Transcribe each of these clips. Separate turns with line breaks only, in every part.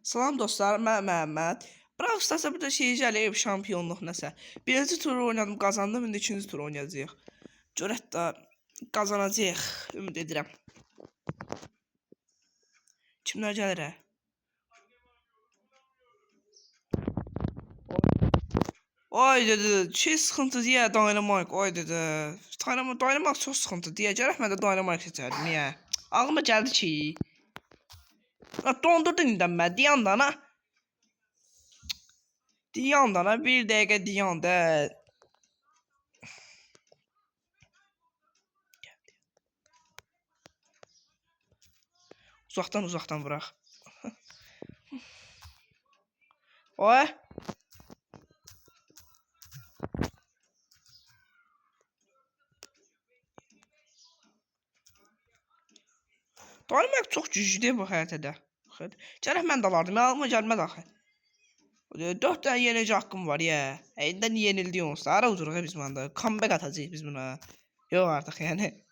Salam dostlar, mən Məhəmməd. Brawl Stars'a burada şey gəlib, şampiyonluq nəsə. Birinci turu oynadım, qazandım, indi ikinci turu oynayacağıq. Görək də qazanacağıq, ümid edirəm. Kimlər gəlir? Oy dedi, şey sıxıntı deyə Dynamite, oy dedi. Dynamite çox sıxıntı deyə, gərək mən də Dynamite seçərdim, niyə? Ağlıma gəldi ki, dondurdun indi mən, deyəndə ana. Deyəndə ana, bir dəqiqə deyəndə. Uzaqdan bırax. Oy. Dynamite çox güclüdür bu xəritədə. Gərək mən də alardım, ağlıma gəlmədi axı. 4 tane yenici hakkım var ya. Elinden yenildi olsa. Ara uzuruq biz bunda. Comeback atacağız biz buna. Yok artık yani.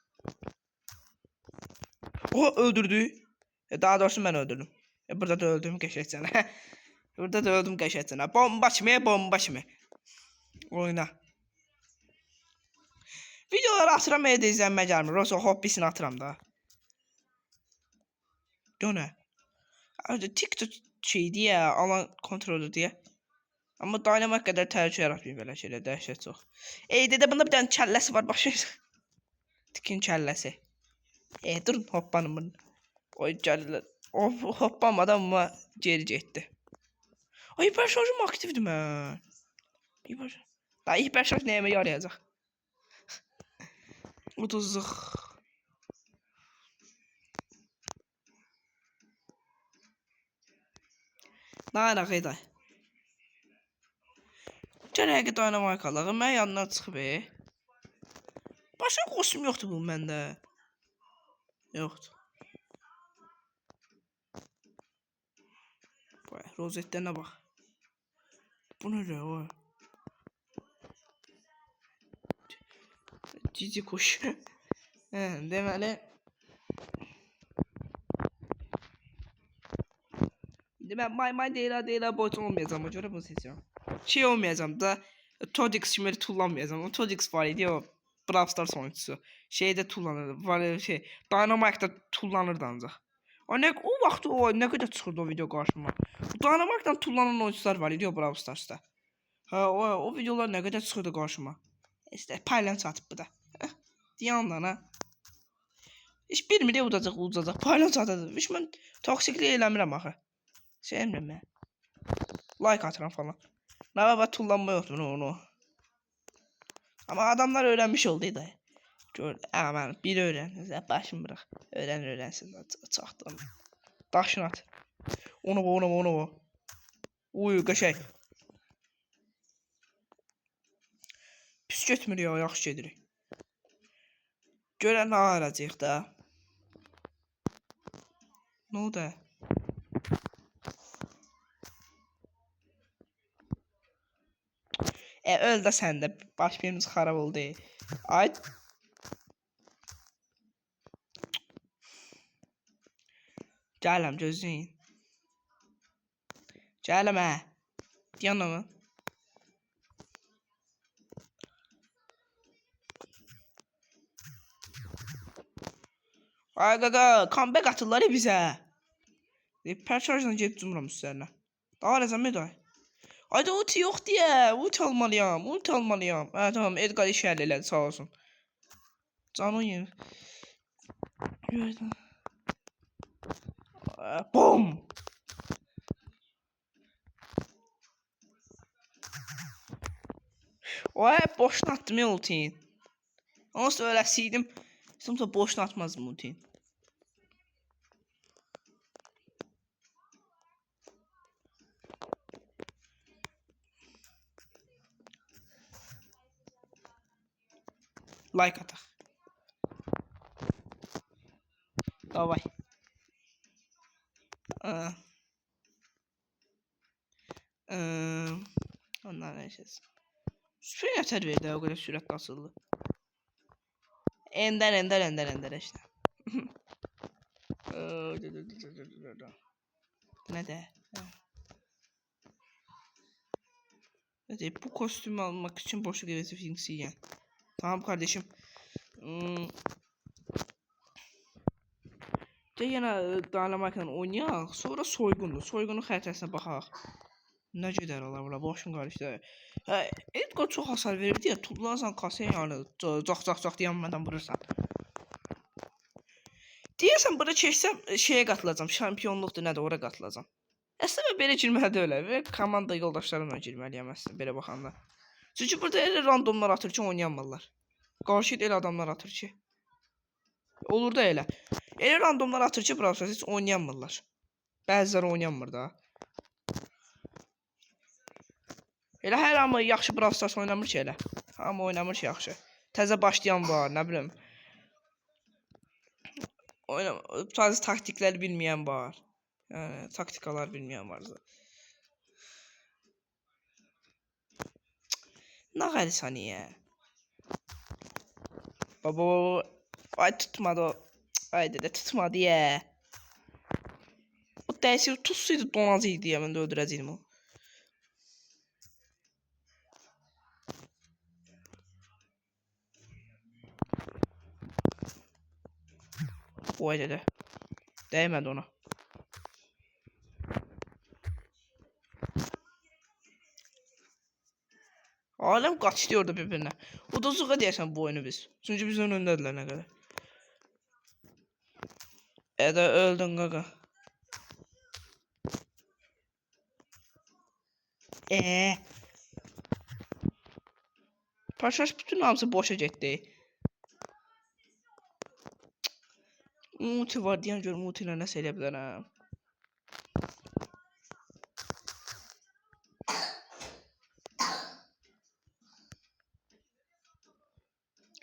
O öldürdü. Daha doğrusu ben öldürdüm. Burada da öldüm geçeceğine. Burada da öldüm geçeceğine. Bomba kimi. Oyna. Videoları atıram evdə izlənmə gəlmir. Rosa hobbisini atıram da. Dönə. TikTok şeydi ya, alan kontrolü diye. Ama Dynamite kadar tercih yaratmıyor böyle şeyler, dəhşət çox. Eydə bunda bir tane kəlləsi var, başlayır. Tikin kəlləsi. Durun hoppanın bunu. Oy gəlirlər. Hoppanmadan ama geri getdi. Ay hiper şarjım aktifdir mən. Hiper şarj nəyəmə yarayacaq? Uduzuq. Nə qeydə? Gərək ki Dynamite alaq. Mən yanına çıxıb. Başqa kostüm yoxdur bu məndə. Yoxdur. Rozetlerine bak. Bu ne o? Cici kuş. Deməli. Ben deylə boyut olmayacağım. O görə bunu seçiyorum. Şey olmayacağım da. Todix şimdi kullanmayacağım. O Todix var idi o. Brawl Stars oyuncusu. Şeyde kullanırdı. Var şey. Dynamite'da kullanırdı ancaq. O vaxt o nə qədər çıxırdı o video qarşıma. Dynamite'dan tullanan oyuncular var idi o Brawl Stars'da. O videolar nə qədər çıxırdı qarşıma. İşte paylan çatıb bu da. Diyandan ha. Heç bilmir udacaq. Paylan çatıdır. Heç mən toksiklik eləmirəm axı. Sevmirəm mən. Like atıram falan. Nə tullanma yoxdur onu. Amma adamlar öyrənmiş oldu da. Gör, aman bir öyrən. Başım bıraq. Öyrənsin. Çaxdım. Daşın at. Onu bu. Uy qəşəng. Pis getmir ya, yaxşı gedirik. Görən nə aracaq da. Nə oldu? Öl də sən də. Baş birimiz xarab oldu. Ay. Gələm gözləyin. Gələm hə. Diyanla mı? Ay qaqa, comeback atırlar ya bizə. Perşarjla gedib cumram üstlərinə. Daha rəzəm eday. Ayda ulti yox deyə. Ulti almalıyam. Hə tamam, Edgar işə həll elədi, sağ olsun. Canı yiyim. Bom! Oy, boşuna attım ya ultiyi. Onsuz öyləsiydim. Sonra boşuna atmazdım ultiyi. Like ataq. Davay. Onlar neyse. Süper yeter verdi o kadar sürat nasıldı. Ender işte. Ne de? Hadi bu kostümü almak için boşa gerisi Finks'i yiyen. Tamam kardeşim. De yine Dynamite'la oynayaq. Sonra soygundu. Soygunun xəritəsinə baxaq. Nə gedər olar bura? Başım qarışdı. Hə, Edgar çox hasar verirdi ya. Tullansan kasaya yani. Caq deyəmədən vurursan. Deyəsən bura keçsəm şeyə qatılacam. Şampiyonluqdur nədir ora qatılacam. Əslində belə girməli deyil və komanda yoldaşlarımla girməliyəm əslində belə baxanda. Çünki burada elə randomlar atır ki oynayamırlar. Qarşı elə adamlar atır ki. Olur da elə. Elə randomlar atır ki Brawl Stars heç oynayamırlar. Bəziləri oynayamır da. Elə hər amma yaxşı Brawl Stars oynamır ki elə. Amma oynamır ki yaxşı. Təzə başlayan var, nə bilim. Təzə taktiklər bilməyən var. Yəni taktikalar bilməyən var. Nə qəli saniyə. Baba, ay tutmadı o. Ay dede tutmadı ya. O dəyişir tutsaydı donacaqdı ya, mən də öldürəcəydim o. Vay dede. Değmedi ona. Alem kaçtı orada birbirine. O da zuğa deyəsən bu oyunu biz. Çünkü biz onun önündədirlər nə qədər. Eda öldün qaqa. Parçaş bütün hamısı boşa getdi. Multi var deyən görüm multi ilə nəsə eləyə bilərəm.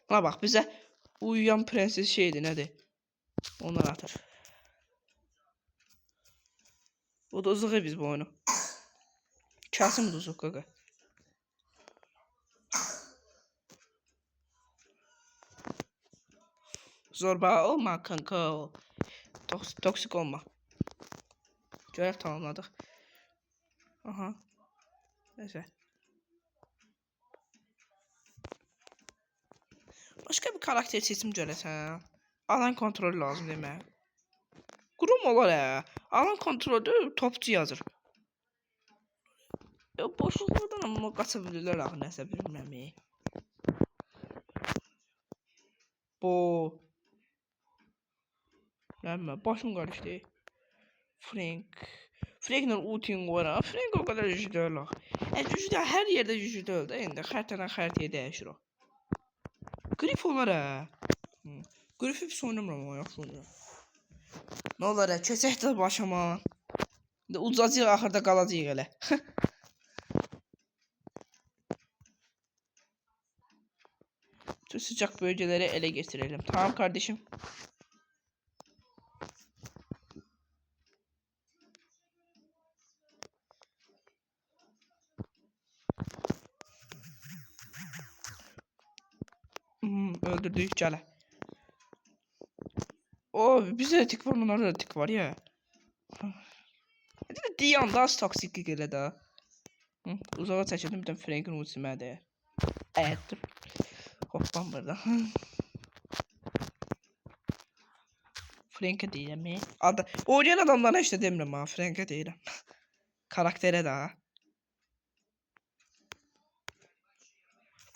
Ha bak bize uyuyan prenses şeydi nədir? Onlar atır. O da uzuq biz bu oyunu. Kəsim də uzuq qaqa. Zorba olma kanka. Toksik olma. Görev tamamladık. Aha. Neyse. Başka bir karakter seçim görəsən. Alan kontrolü lazım demək. Qurum olar ya. Alan kontrolü topçu yazır. Boşluqlardan amma qaça bilirlər axı nəsə bilmirəm. Bu. Nəmə başım qarışdı. Frank'la ultin qoyuram. Frank o kadar güclü deyil axı. Güclü hər yerdə güclü deyil də indi. Xəritədən xəritəyə dəyişir o. Grif olar ha. Grifi pis oynamıram ama yaxşı oynayıram. Ne olar ha? Keçək də başıma. Uzacıq axırda qalacaq elə. Şu sıcak bölgeleri ele geçirelim. Tamam kardeşim. Öldürdük cale. O bize tik var, onlarda da tik var ya. Diyan daha toksiklik elə də. Uzağa çəkildim bir də Frank'in ultimədə. Dur. Hoppan burada. Frank'e deyirəm. Oynayan adamlara işte demirəm ha, Frank'e deyirəm. Karaktere daha.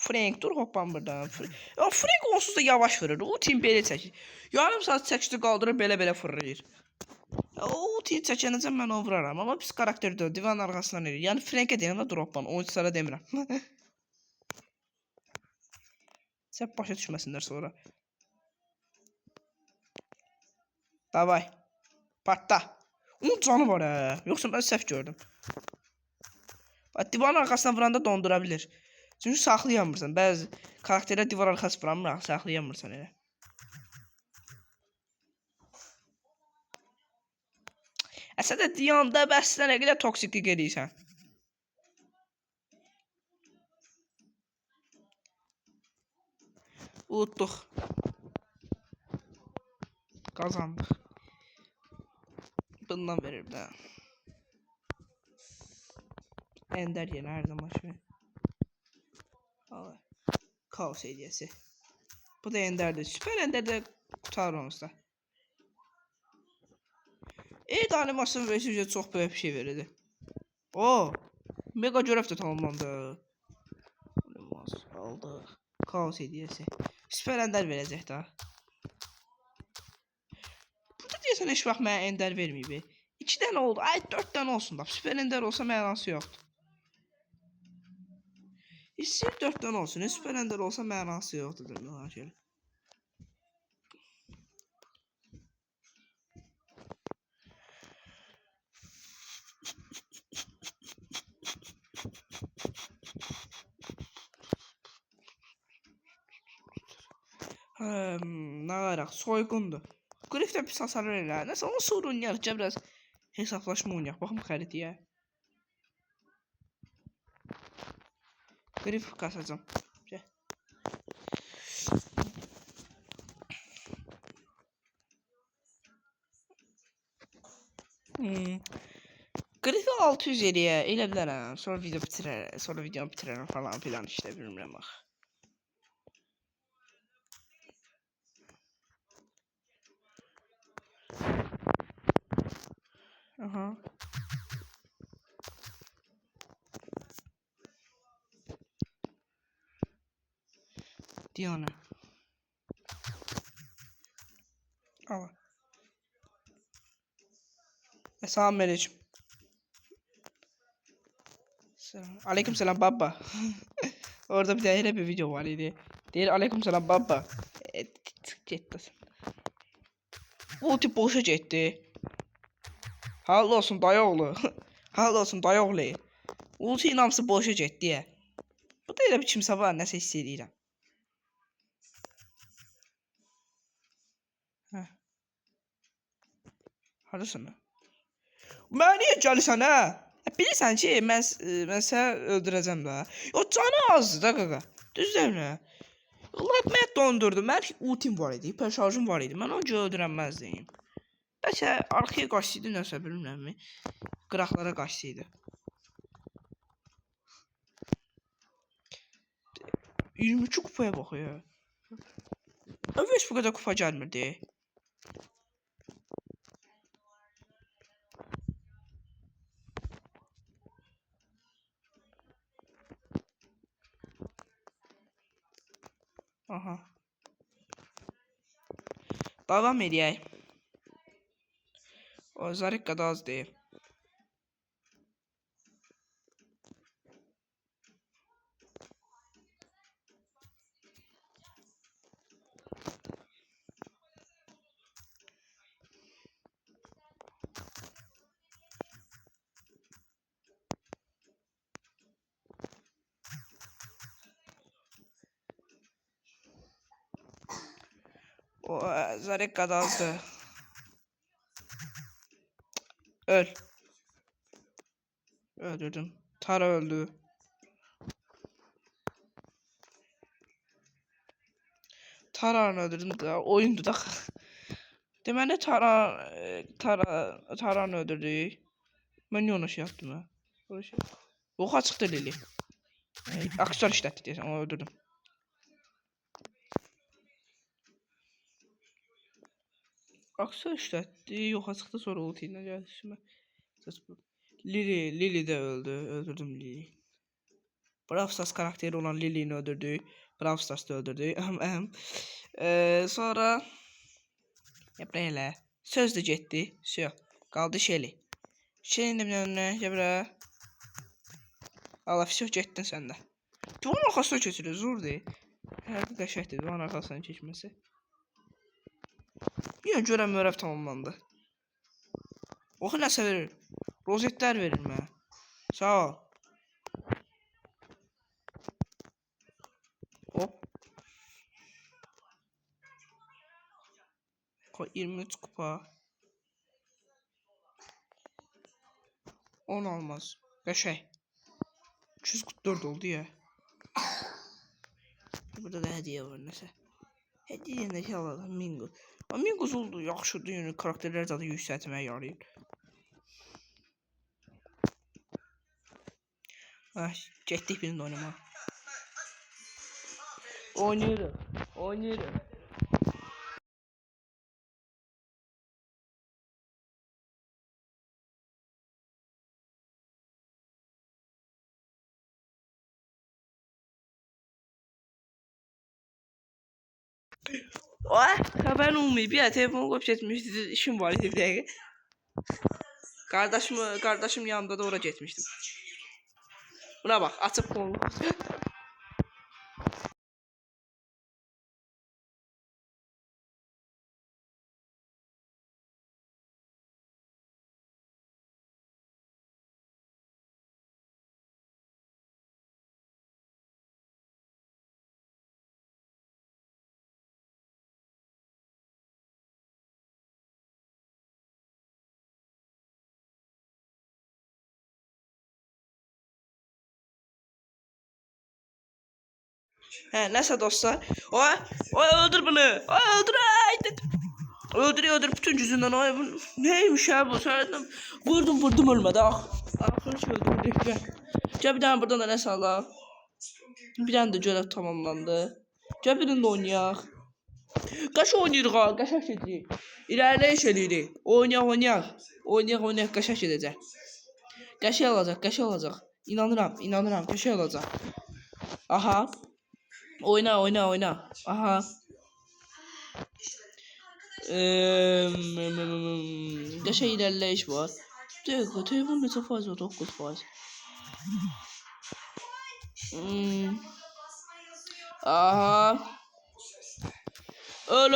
Frank dur hoppan buradan. Frank onsuz da yavaş vurur. Ultim belə çəkir. Yarım saat çəkişdə qaldırır belə fırlayır. Ultim çəkənəcəm mən onu vuraram. Amma pis karakter deyil. Divan arxasından edir. Yəni Frank'e deyirəm də droppan. Oyunculara demirəm. Sən başa düşməsinlər sonra. Davay. Partla. Onun canı var ha. Yoxsa mən səhv gördüm. Divan arxasından vuranda dondura bilir. Çünki saxlayamırsan. Bəzi karakterlər divar arxası vuramır, saxlayamırsan elə. Əslində Diyanda bəsdən nə qədər toksiklik edirsən. Unutduq. Qazandıq. Bundan verir də. Ender yenə hər zaman şey. Kaos hediyesi. Bu da enderdir. Süper enderde qutar onsuz. Evet, animasyon ve süjet çox böyük bir şey verirdi. O, mega görev də tamamlandı. Aldı. Kaos hediyesi. Süper ender verəcək daha. Burada deyəsən heç vaxt mənə ender verməyib. 2 dənə oldu. Ay 4 dənə olsun da. Süper ender olsa mənası yoxdur. İstəyir 4 dənə olsun. Süper ender olsa mənası yoxdur demək şöyle. Ne araq? Soygundur. Grif də pis hasar verirlər. Nəsə onu sonra oynayarıq. Gəl biraz hesablaşma oynayaq. Baxım xəritəyə. Grif kasacağım. Gəl. Grifi 600 eləyə. Elə bilərəm. Sonra video bitirərəm. Sonra videonu bitirərəm falan filan işte bilmirəm bax. Aha. Diana. Al. Assalamu alaikum. Aleyküm selam baba. Orada bir de bir video var idi. Deyir aleyküm selam baba. Getdi. Ulti boşa getdi. Halal olsun dayı oğlu. Halal olsun dayı oğlu. Ulti inamsı boşa getdi. Bu da elə bir kimsə var, nəsə hiss edirəm. Hə. Hardasan? Mənə niyə gəlirsən hə? Bilirsən ki, mən səni öldürəcəm də. O canı azdı da qaqa. Düzdür nə? Allah mən dondurdu. Mənim ultim var idi, hiper şarjım var idi. Mən onu öldürənməzdim. Bəlkə arxaya qaçsaydı nəsə bilmirəm. Qıraqlara qaçsaydı. 22 kupaya bak ya. Evet bu kadar kupa gelmedi. Aha. Devam edeyim. O Zarek kadar az değil. O Zarek kadar azdı. Öl. Öldürdüm. Tara öldü. Tara'nı öldürdüm de oyundu da. Deməli Tara'nı öldürdük. Ben niye ona şey yaptım ha? Oha çıktı Lili. Aksiyonlar işletti diye onu öldürdüm. Aksiyonlar işletti. Yoxa çıktı sonra ulti ilə gəldi şimdi. Lili de öldü. Öldürdüm Lili. Brawl Stars karakteri olan Lili'ni öldürdük. Brawl Stars'da öldürdük. Sonra Yaprayla söz de getdi. Şey qaldı Shelly. Shelly'nin də önünə Yapra. Allah fisyo getdin sən də. Duvarın arxasına keçirir, zor deyil. Hər bir qəşəkdir duvarın arxasına keçməsi. Yenə görəm görəv tamamlandı. Oxu nəsə verir. Rozetlər verir mənə. Sağ ol. Hop. 23 kupa. 10 olmaz. Qəşək. 244 oldu ya. Burada da hediye var nəsə. Hediye'ndeki alalım Mingo. Mingo's oldu yaxşıdır, yəni karakterlər zaten yüksəltməyə yarayır. Getdik birində oynamağa. Oynuyoruz. Oynuyoruz. Ay, haberin olmuyor. Bir telefonu koyup getmişdi. İşim var idi bir dəqiqə. Kardeşim yanımda da oraya getmişdim. Buna bak, açıp konu. He, neyse dostlar. Oy öldür bunu. Oy öldür. Öldür bütün yüzünden. Oy bu neymiş ya bu? Söyledim. Vurdum ölmedi. Ah. Ahır ki öldürdük be. Gel bir tane buradan da ne sağla. Bir tane de görev tamamlandı. Gel birinde oynayaq. Qaş oynayırıq ha. Qaşaq gedirik. İlerleyiş edirik. Oynayaq. Qaşaq gedəcək. Qaşaq olacaq. İnanıram. Qaşaq olacaq. Aha. Oyna. Aha. Qaşaq ilerleyiş var. Telefon neçə faiz var? 9%. Aha. Öl.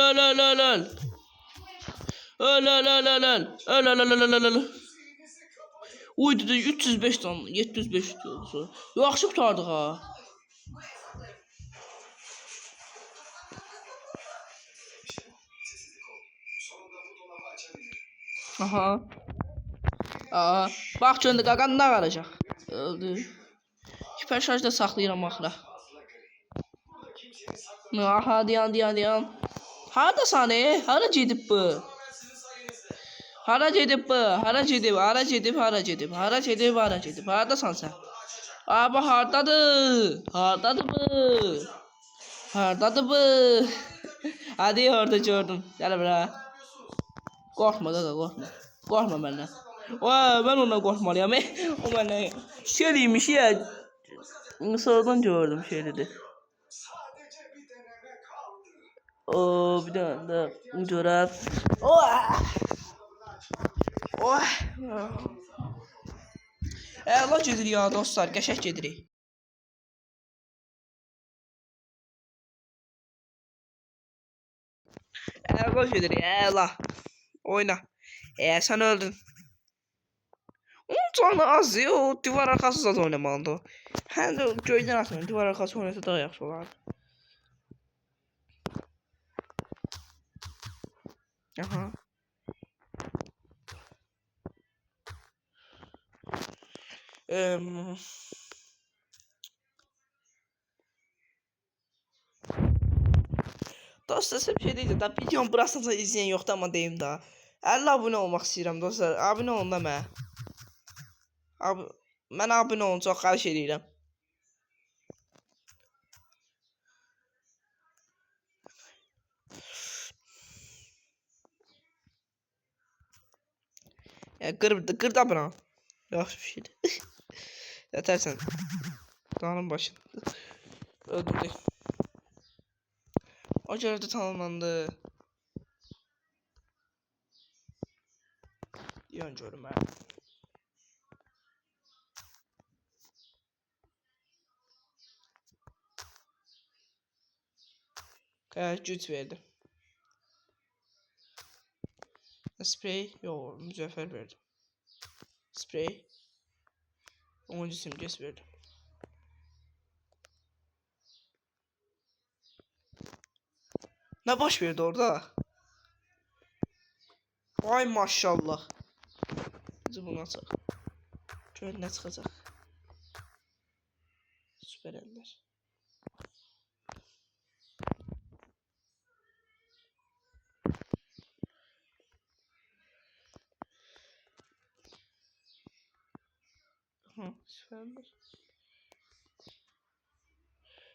Uydu 305 tam 705 oldu. Yaxşı qurtardıq ha. Aha. Aa, bax göndü qaqan nə qalacaq. Öldü. Hiper şarjda saxlayıram axıra. Aha, dayan. Haradasan Hara gedib bu? Hara gedib? Haradasan sən? Abi hardadır bu? Hadi orada gördüm. Gəl bura. Qorxma qaqa, qorxma. Qorxma məndən. Ben ondan qorxmalıyam. O məndən şeymiş ya. Sonradan gördüm şeydi. Bir tane de görev. Əla gedirik ya dostlar, qəşəng gedirik. Əla gedirik, əla. Oyna. Sen öldün. Onun canı az ya, o divar arkası zaten oynamalıdır o. Hem de göyden atmıyor, divar arkası oynasa daha yaxşı olardı. Aha. Dostlar size bir şey diyeceğim. Da videomu burasını da izleyen yoktu ama deyim daha. 50 abone olmak istiyorum dostlar. Abone olun da mən. Mən abone olun, çox xahiş edirəm. Qır da buna. Yaxşı bir şeydir. Yetərsən. Dağın başın. Öldürdük. O görevde tamamlandı. Yan görüm ha. Güç verdi. Sprey yok, mücevher verdi. Sprey 10. simgesi verdi. Ne baş verdi orada? Vay maşallah. Bizi buna açaq. Gör nə çıxacaq. Süper ender. Süper ender.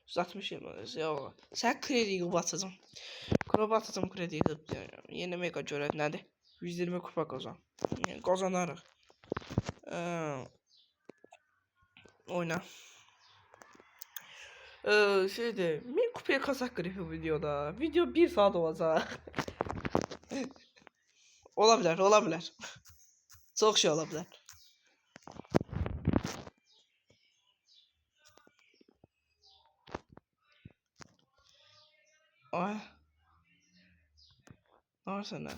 160 elmas. Yox. Sən krediyi batacam. Kupa batacam krediyi. Yeni mega görə nədir? 120 kupa qazan. Yəni qazanarıq. Oyna. Şeydir, 1000 kupaya kazak grifi videoda. Video 1 saat olacak. Olabilir, olabilir. Çok şey olabilir. Ay. Ne var sende?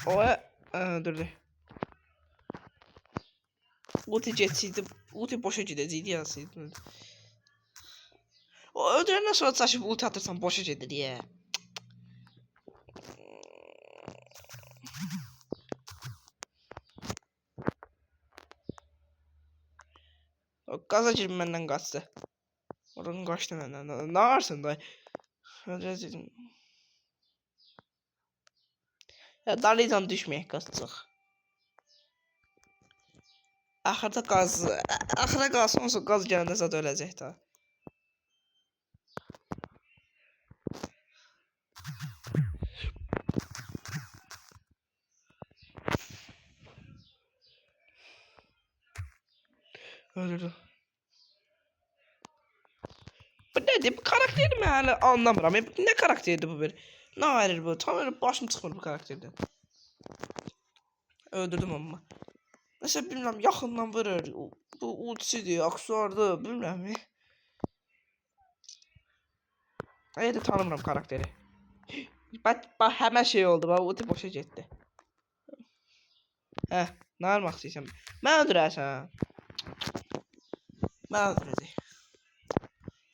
Oy. Dur. Ulti geçseydi, ulti boşa gidecekdi yazsaydı. O öldürenden sonra saçıp ulti atırsan boşa gedir ya. O gaza girip benden kaçtı. Oradan kaçtı benden. Ne varsın da? Öldüreceğim. Ya dalıydan düşmeyek kaçacaq. Axırda qaz, axıra qalsın, onsa qaz gələndə zad öləcək də. Ölür. Bu nədir? Bu karakteri mən hələ anlamıram. Nə karakterdir bu bir? Nə ayırır bu? Tam öyle başım çıxmır bu karakterdən. Öldürdüm amma. Mesela bilmem yaxından vurur. Bu ultisidir, aksuardır, bilmem ne. Hayır tanımıram karakteri. Bak hemen şey oldu. Bak ulti boşa getdi. Heh, nə almaq istəyirsən? Mən öldürərsən. Mən öldürəcək.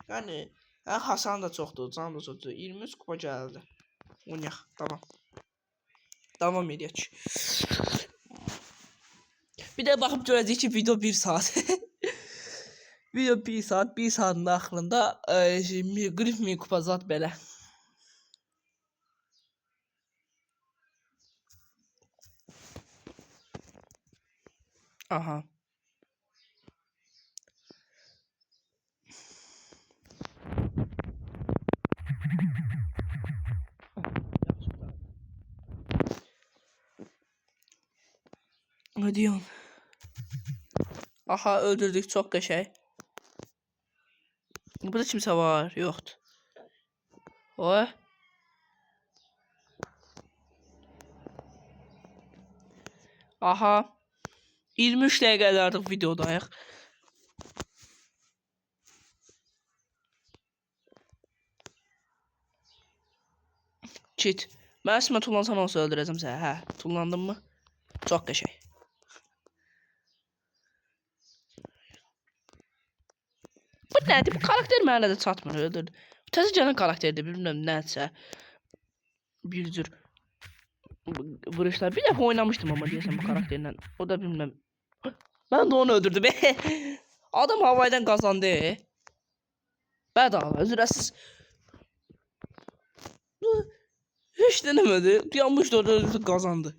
Yani Hasan da çoxdur, Can da çoxdur. 23 kupa gəldi. Oynayaq, tamam. Davam edək. Bir de bakıp görəcəyik ki video 1 saat. Video 1 saat, 1 saatin axırında grif mi kupa zat belə. Aha. Ne diyorsun? Aha öldürdük çok qəşəng. Burada kimsə var? Yoxdur. Oy. Aha. 23 dəqiqədir artıq videodayıq. Çit. Mən əslində tullansam olsa öldürəcəm səni. Hə, tullandın mı? Çox qəşəng. Bu nədir? Bu karakter mənə də çatmır. Öldürdü. Təzə gələn karakterdir, bilmirəm nədirsə. Bir cür vuruşlar. Bir dəfə oynamışdım amma deyəsən bu karakterlə. O da bilmirəm. Ben de onu öldürdüm. Adam havaydan kazandı. Bedava, ücretsiz. Hiç denemedi. Yanmış da orada kazandı.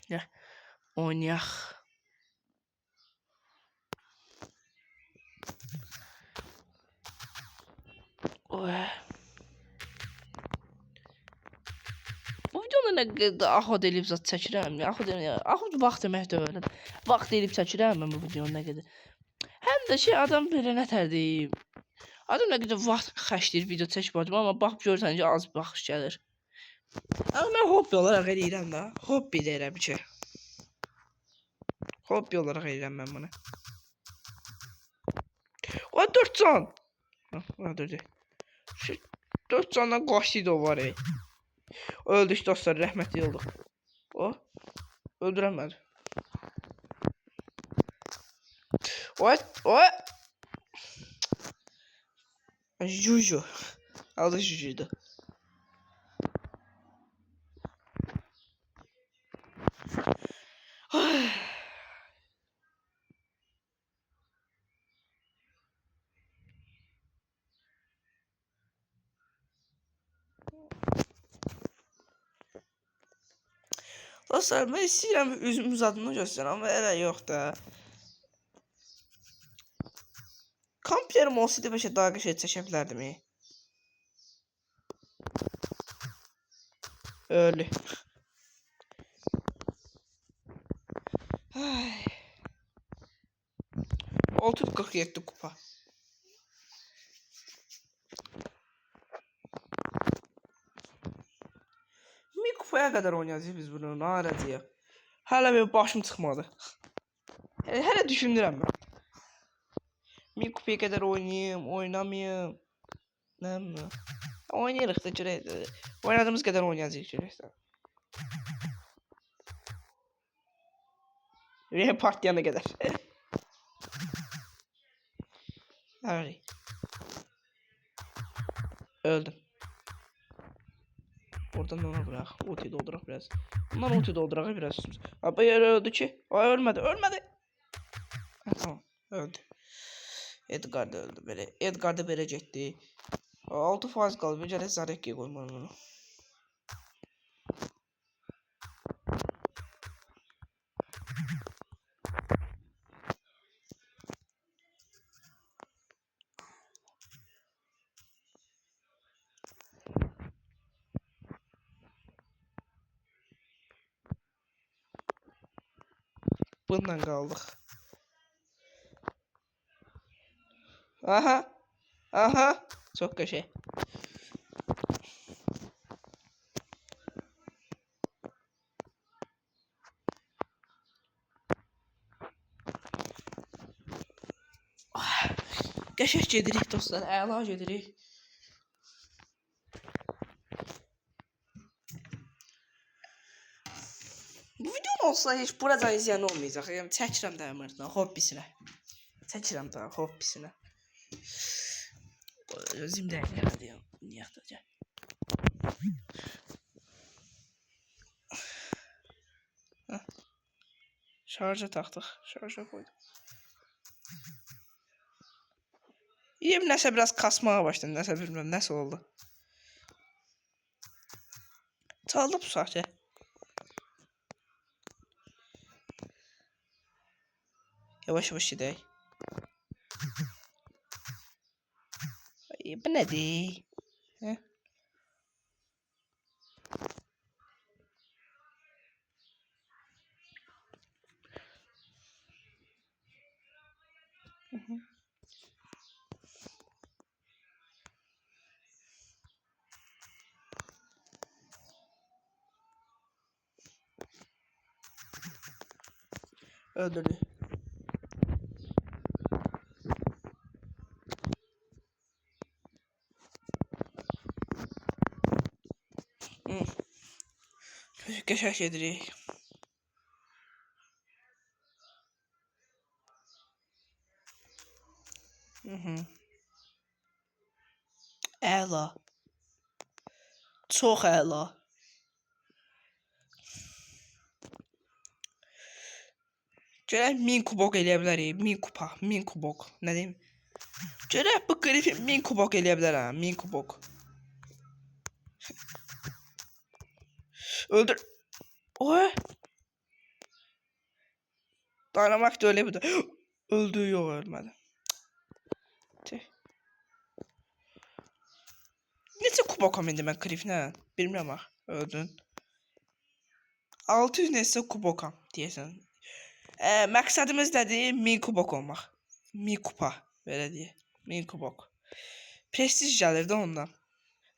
Ya oynayak. Oy. Bu videoda nə qədər axod elib zat çəkirəm. Axod vaxt demək də öyle. Vaxt elib çəkirəm mən bu videonu nə qədər. Həm də şey adam belə nətərdir. Adam nə qədər vaxt xərcləyir video çəkib amma bax görsən ki az baxış gəlir. Amma mən hobbi olaraq eləyirəm də. Hobbi deyirəm ki. Hobbi olaraq eləyirəm mən bunu. O 4 can. Öldürdü. Şu 4 candan qaçdı o var. Öldük dostlar, rəhmətli olduq. O öldürəmədi. O Juju. Adı Juju'ydu. Dostlar, mən istəyirəm üzümüz adını göstərəm, amma elə yox da. Kamp yerim olsaydı bəlkə daha qəşəng çəkə bilərdim. Öyle. 647 kupa. Bir kupaya kadar oynayacağız biz bunu. Ne aracıya? Hala benim başım çıkmadı. Hele düşünürüm ben. Bir kupaya kadar oynayayım, oynamayayım. Ne mi? Oynayırıq da görək. Oynadığımız kadar oynayacağıq görək. Ve partiyana kadar. Evet. Öldüm. Oradan ona bırak. Oti doldurak biraz. Bundan oti doldurak biraz. Abi yer öldü ki. Ay ölmedi. Ölmedi. Ha, tamam. Öldü. Edgar da öldü. Böyle. Edgar da verecekti. 6 faiz kaldı. Becere Zarekki'ye koymam onu. Bundan kaldık. Aha. Aha. Çok köşe. Qəşəng gedirik dostlar, əla gedirik. Bu videom olsa heç buradan izləyən olmayacaq. Yəni çəkirəm də əmrdən, hobbisinə. Çəkirəm də hobbisinə. Özüm də gələcəm. Niyətəcəm. Şarja taxdıq, şarja qoydum. İyim nəsə biraz kasmağa başladı, nəsə bilmirəm, nəsə oldu. Çaldı bu saatə. Yavaş yavaş gedək. Bu nədir? Hə? Öldürdü. Qəşəng gedirik. Əla. Çox əla. Görək 1000 kubok eləyə bilərik. 1000 kupa, 1000 kubok. Nə deyim? Görək bu qrifi 1000 kubok eləyə bilərəm. 1000 kubok. Öldür. Oy. Dynamite öyle bir de. Öldü, yok ölmedi. Neçə kubokam indi mən Kriflə? Bilmirəm bax. Öldün. 600 neçə kubokam deyəsən. Məqsədimiz nədir? 1000 kubok olmaq. 1000 kupa belə deyə. 1000 kubok. Prestij gəlir də ondan.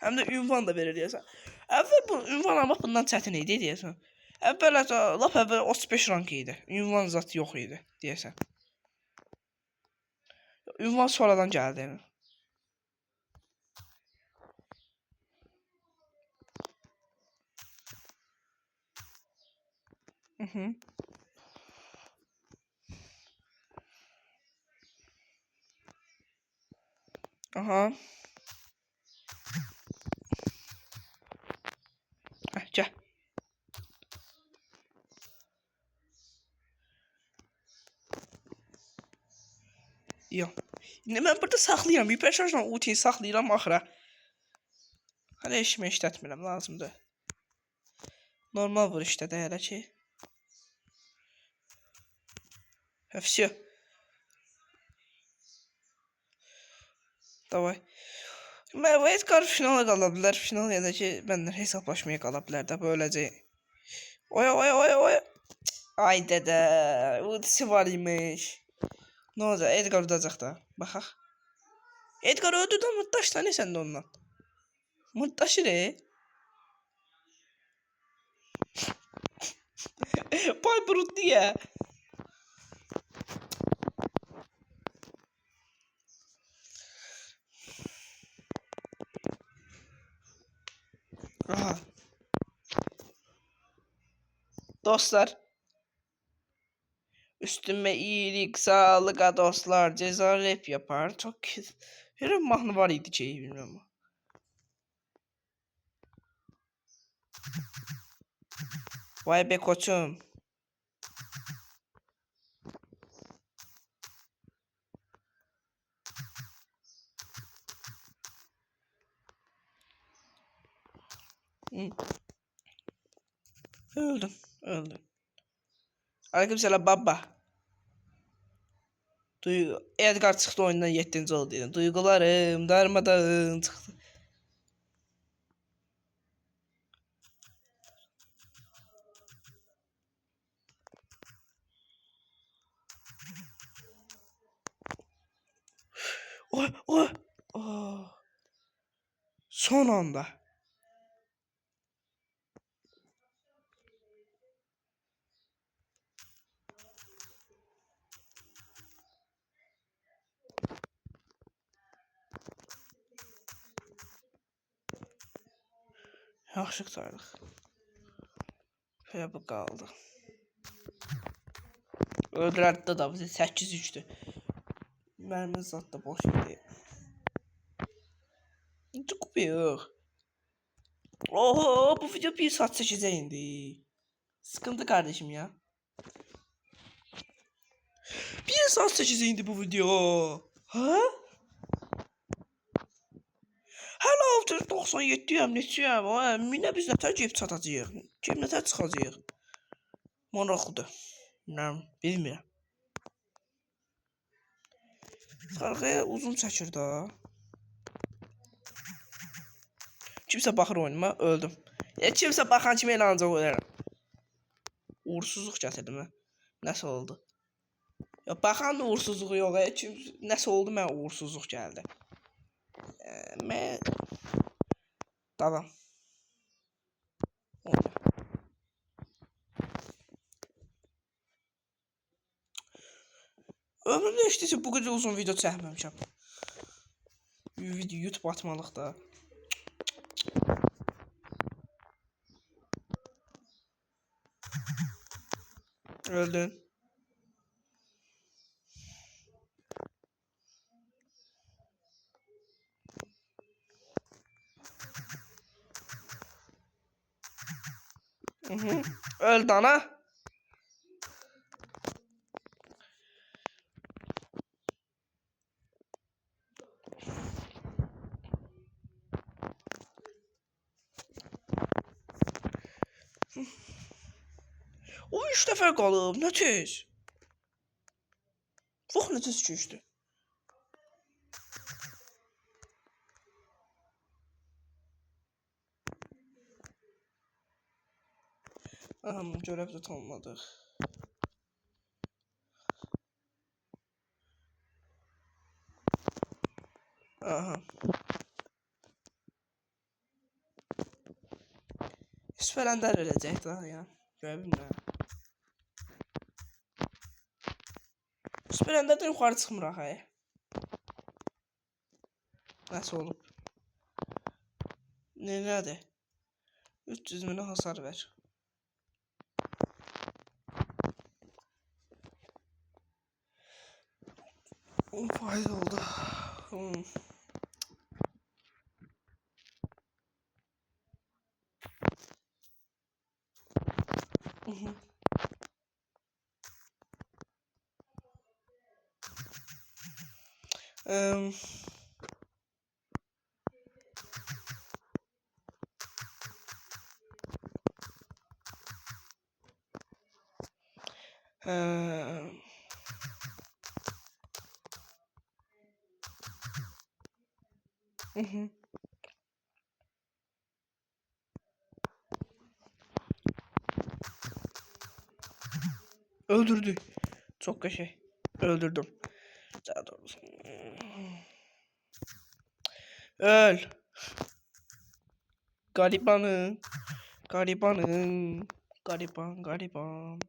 Həm də ünvan da verir deyəsən. Əvvəl bu ünvan almaq bundan çətin idi deyəsən. Əvvəl lap əvvəl 35 rank idi. Ünvan zat yox idi deyəsən. Ünvan sonradan gəldi. Aha. Gel. Yok. İndi mən burada saxlayıram. Bir personajla ultiyi saxlayıram axıra. Hələ işimə işlətmirəm, lazımdır. Normal vuruşda da hələ ki. Все. Davay. Edgar finala qala bilər. Final ya da ki, məndən hesablaşmaya qala bilər də böyləcə. Oya oya oya oya. Ay dədə, ultisi var imiş. Ne olacaq? Edgar udacaq da. Baxaq. Edgar öldü də mırtdaş da, ne sən də ondan? Mırtdaşı re. Piper uddu ya. Aha. Dostlar. Üstüme iyilik, sağlık dostlar. Ceza rap yapar. Çok her mahnı var idi şey bilmiyorum. Vay be koçum. Öldüm. Öldüm. Aleykümselam baba. Edgar çıktı oyundan 7. oldu dedim. Duygularım darmadağın çıktı. Oy oy. Oh. Son anda. Yaxşı qurtardıq. Belə bu qaldı. Öldürərdi da bizi 8-3'dü. Mərmimiz zat da boş idi. Çok büyük. Oho, bu video 1 saat 8'e indi. Sıkıntı kardeşim ya. 1 saat 8'e indi bu video. Ha? Hələ 697-yəm, neçəyəm? Minə biz nətər gəlib çatacağıq? Gəlib nətər çıxacağıq? Maraqlıdır. Bilmirəm. Sarğıya uzun çəkir da. Kimsə baxır oyunuma, öldüm. Kimsə baxan kimi elə ancaq ölərəm. Uğursuzluq gətirdim mən. Nəsə oldu? Ya baxan da uğursuzluğu yox. Nəsə oldu, mən uğursuzluq gəldi. Mən davam. Ömrümdə işləyirsə bu qədər uzun video çəkməmişəm. Video YouTube atmalıq da. Öldün. Öldü ana. O 3 dəfə qalıb, nə tez? Vax nə tez keçdi. Görəv də tanımadıq. Aha. Süpərəndər öləcək daha ya. Görə bilmirəm. Süpərəndərdən yuxarı çıxmıraq ay. Nəsə olub? Nədir? 300 minə hasar ver. Fayda oldu. Eee, hı. Öldürdü. Çok kaşe. Öldürdüm. Daha doğrusu. Öl. Garibanım. Garibanım. Gariban, gariban.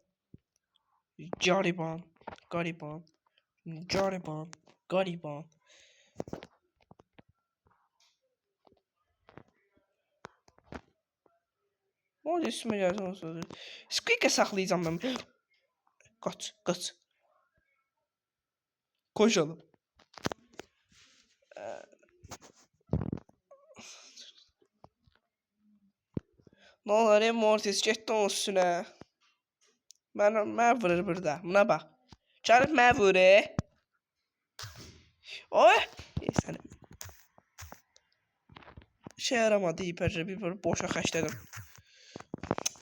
Gariban. Gariban. Gariban. Gariban. O üstüme geldi onu söyledi. Squeak'e saklayacağım ben. Kaç, kaç. Koşalım. Ne olur Mortis getdi onun üstünə. Mən vurur burada. Buna bax. Gəlib mən vurur. Oy! Sən şey yaramadı hiperce bir boşa xərclədim.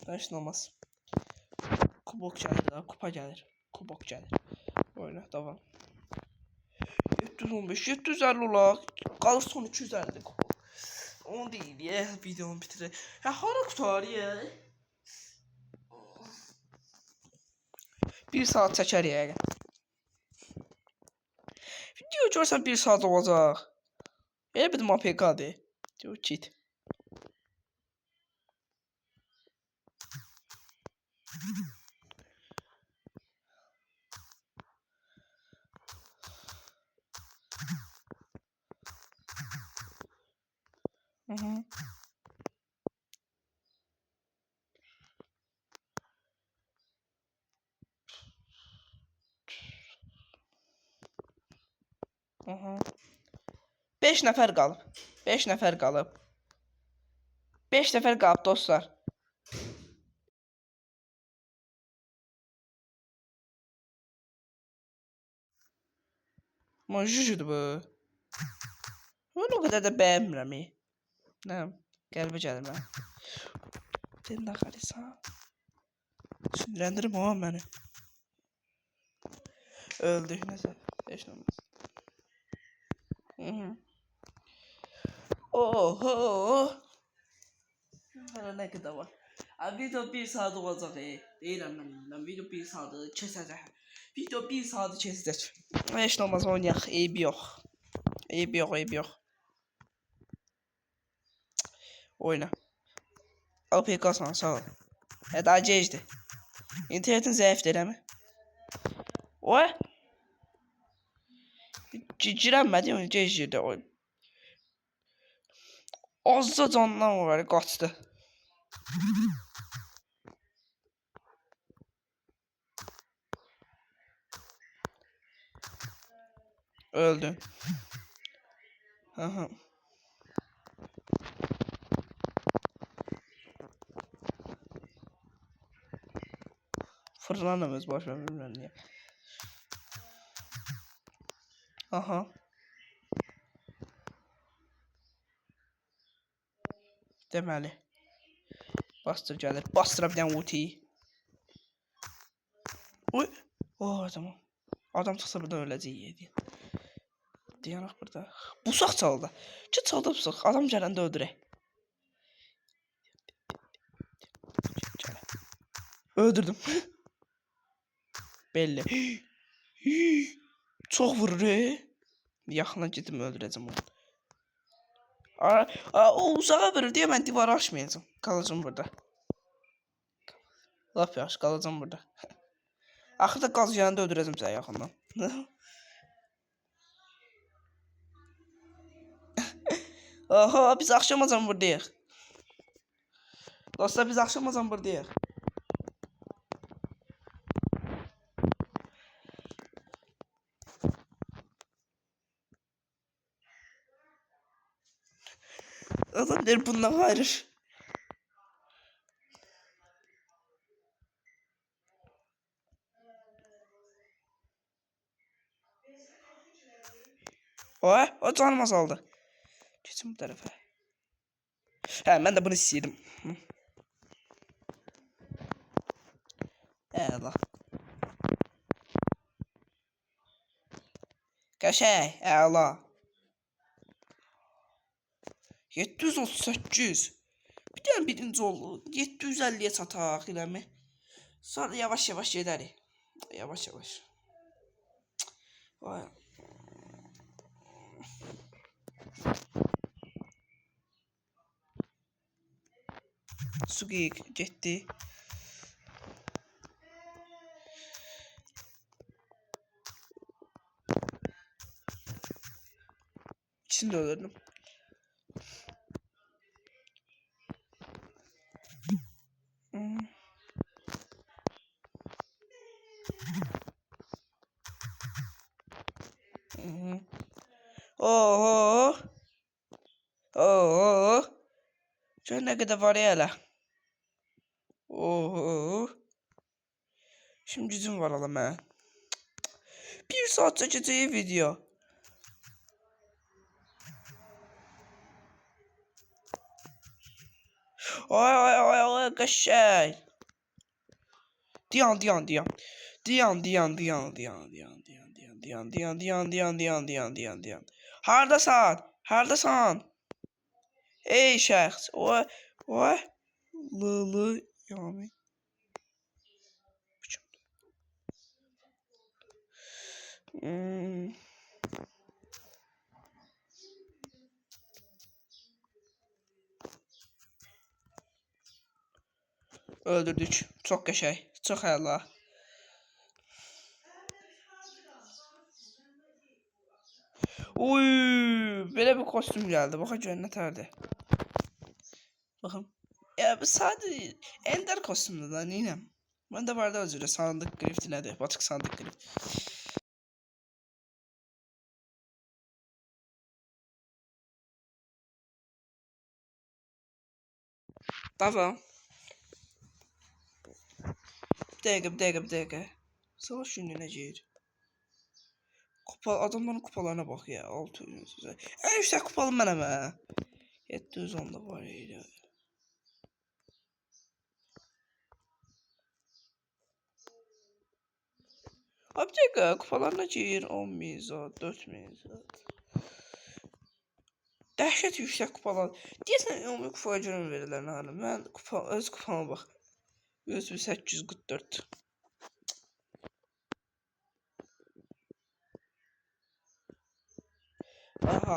Heç nə olmaz. Kubok gəlir daha, kupa gəlir. Kubok gəlir. Oyna, davam. 715, 750 olar. Qalır son 250 kubok. Onu değil ya, videomu bitirir. Ya hara qutar ya? Bir saat çəkər ya. Video görsən bir saat olacaq. Elə bir APK-dır. Diyor cheat. Hı hı. Hı hı. 5 nəfər qalıb. 5 nəfər qalıb. 5 nəfər qalıb dostlar. Ama jüjüdür bu. Onu o kadar da bəyənmirəm. Nə? Qəlbə gəlir mənə. Sən də xalisan. Sinirləndirim o məni. Öldü. Nəsə. Heç nə olmaz. Hı hı. Oho. Hələ nə qədər var? Abi video 1 saat olacaq. Deyirəm mən video 1 saatı keçəcək. Video 1 saatı keçəcək. Heç nə olmaz oynayaq. Eybi yox. Eybi yox, eybi yox. Oyna. APK sana sağ ol. Daha gecdi. İnternetin zəifdir eləmi? Oy. Girənmədi onu gecdi oyun. Azca candan var qaçdı. Öldü. Aha. Fırlanamaz baş ver bilmem niye. Aha. Deməli. Bastır gəlir. Bastıra bir dənə ulti. Oy. Oh tamam. Adam çıxsa buradan öləcək. Dayanaq burada. Busaq çaldı. Ki çaldı busaq. Adam gələndə öldürək. Öldürdüm. Belli. Çox vurur. Yaxına gedim öldürəcəm onu. O uzağa vurur deyə mən divara aşmayacağım. Qalacağım burada. Laf yaxşı qalacağım burada. Axırda qaz yanında öldürəcəm səni yaxından. Aha biz axşamacan buradayıq. Dostlar biz axşamacan buradayıq. Adam der bundan hayır. O canıma saldı. Geçin bu tarafa. He ben de bunu istiyordum. Allah. Qəşəng, əla. 738. Bir dənə birinci oldu. 750'ye çataq eləmi. Sonra yavaş yavaş gedərik. Yavaş yavaş. Vay. Suqiq getdi. İkisini de öldürdüm. Oho. Oho. Sen ne kadar var ya hele. Oho. Şimdi gücüm var oğlum he. 1 saat çekeceği video. Ay kaşay. Diyan. Hardasan? Ey şəxs. O. Lı yani. Öldürdük. Çok qəşəng. Çok əla. Uy, belə bir kostüm geldi. Bakın cenneterde. Bakın. Ya bu sadece ender kostümdür lan neyim. Ben de vardı özür sandık grift nedir? Batık sandık grift. Tamam. Bir dakika. Savaş günlüğüne gir. Kupa, adamların kupalarına bak ya. 600. En yüksek kupalım ben ama. 710 da var ya. Abi bir dakika kupalarına gir. 10 mizat, 4 mizat. Dəhşət yüksək kupalar. Deyəsən ümumi kupaya görə verirlər nə? Mən öz kupama bax. 844. Aha.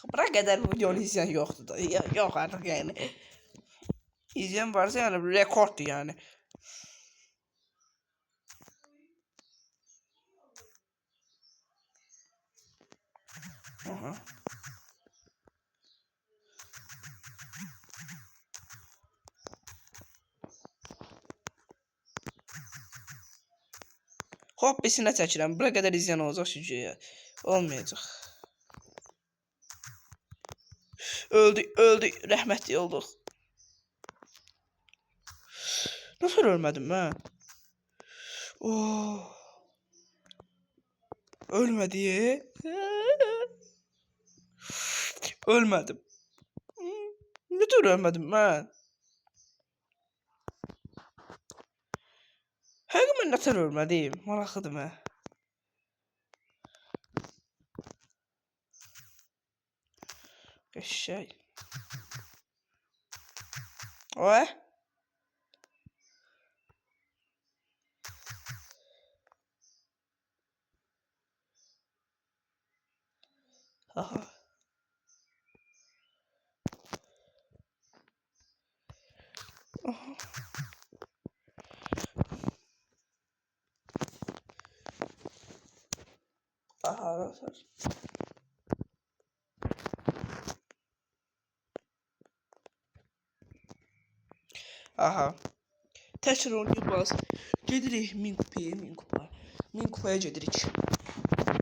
Bura qədər videonu izləyən yoxdur da. Yox artıq yəni. İzləyən varsa yəni rekorddur yəni. Aha. Hop besinə çəkirəm. Bura qədər izləyən olacaq çünki olmayacaq. Öldü. Rəhmətli olduq. Nasıl ölmədim mən? Oh. Ölmədi. Ölmədim. Neden ölmədim mən? Həqiqətən mən nətər ölmədim? Maraqlıdır mən. Qəşəng. Oy. Aha. Aha. Aha. Aha. Təkrar oynayıb bas. Gedirik 1000 kupaya, 1000 kupa. 1000 kupaya gedirik.